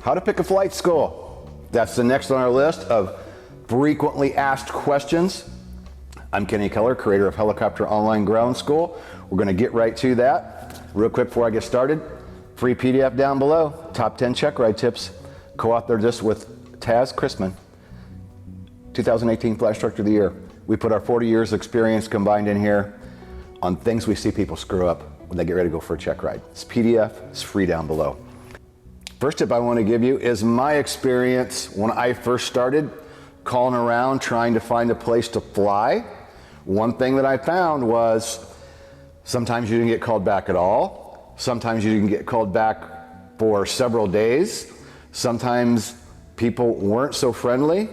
How to pick a flight school. That's the next on our list of frequently asked questions. I'm Kenny Keller, creator of Helicopter Online Ground School. We're going to get right to that. Real quick before I get started, free PDF down below, top 10 check ride tips. Co-authored this with Taz Chrisman, 2018 Flight Instructor of the Year. We put our 40 years experience combined in here on things we see people screw up when they get ready to go for a check ride. It's PDF, it's free down below. First tip I want to give you is my experience when I first started calling around trying to find a place to fly. One thing that I found was sometimes you didn't get called back at all. Sometimes you didn't get called back for several days. Sometimes people weren't so friendly.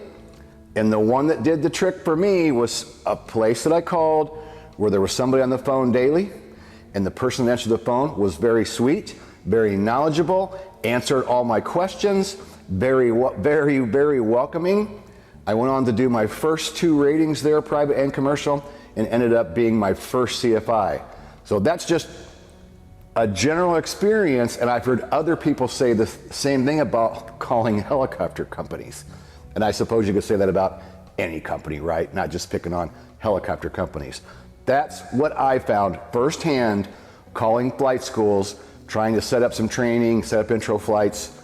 And the one that did the trick for me was a place that I called where there was somebody on the phone daily, and the person that answered the phone was very sweet, very knowledgeable, answered all my questions, very welcoming. I went on to do my first 2 ratings there, private and commercial, and ended up being my first CFI. So that's just a general experience, and I've heard other people say the same thing about calling helicopter companies. And I suppose you could say that about any company, right? Not just picking on helicopter companies. That's what I found firsthand calling flight schools, trying to set up some training, set up intro flights.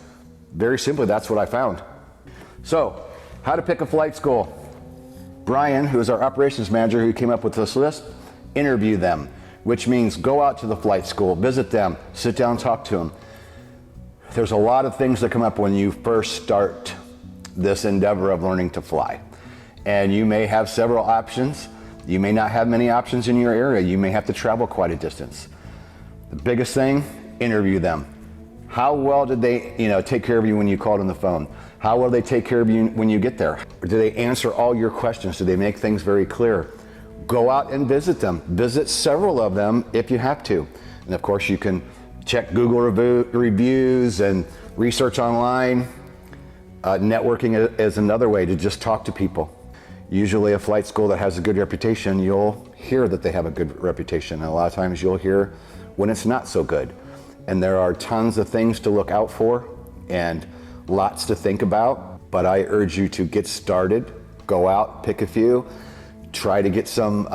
Very simply, that's what I found. So, how to pick a flight school. Brian, who is our operations manager who came up with this list, interview them, which means go out to the flight school, visit them, sit down, talk to them. There's a lot of things that come up when you first start this endeavor of learning to fly. And you may have several options. You may not have many options in your area. You may have to travel quite a distance. The biggest thing, interview them. How well did they, take care of you when you called on the phone? How well did they take care of you when you get there? Or do they answer all your questions? Do they make things very clear? Go out and visit them. Visit several of them if you have to. And of course you can check Google reviews and research online. Networking is another way to just talk to people. Usually a flight school that has a good reputation, you'll hear that they have a good reputation. And a lot of times you'll hear when it's not so good. And there are tons of things to look out for and lots to think about. But I urge you to get started, go out, pick a few, try to get some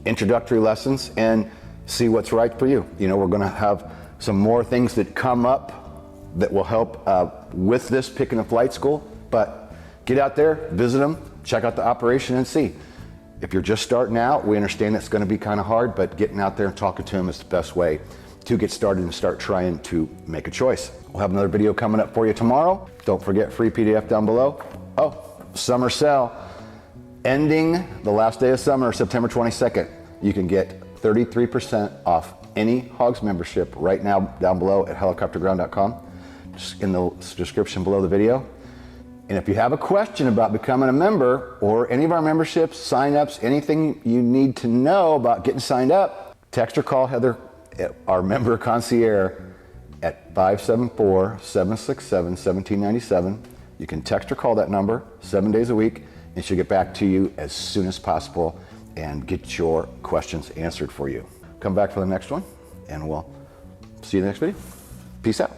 introductory lessons and see what's right for you. We're gonna have some more things that come up that will help with this picking a flight school, but get out there, visit them, check out the operation and see. If you're just starting out, we understand it's gonna be kind of hard, but getting out there and talking to them is the best way to get started and start trying to make a choice. We'll have another video coming up for you tomorrow. Don't forget, free PDF down below. Oh, summer sale. Ending the last day of summer, September 22nd. You can get 33% off any Hogs membership right now down below at helicopterground.com. Just in the description below the video. And if you have a question about becoming a member or any of our memberships, sign-ups, anything you need to know about getting signed up, text or call Heather, our member concierge, at 574-767-1797. You can text or call that number 7 days a week, and she'll get back to you as soon as possible and get your questions answered for you. Come back for the next one, and we'll see you in the next video. Peace out.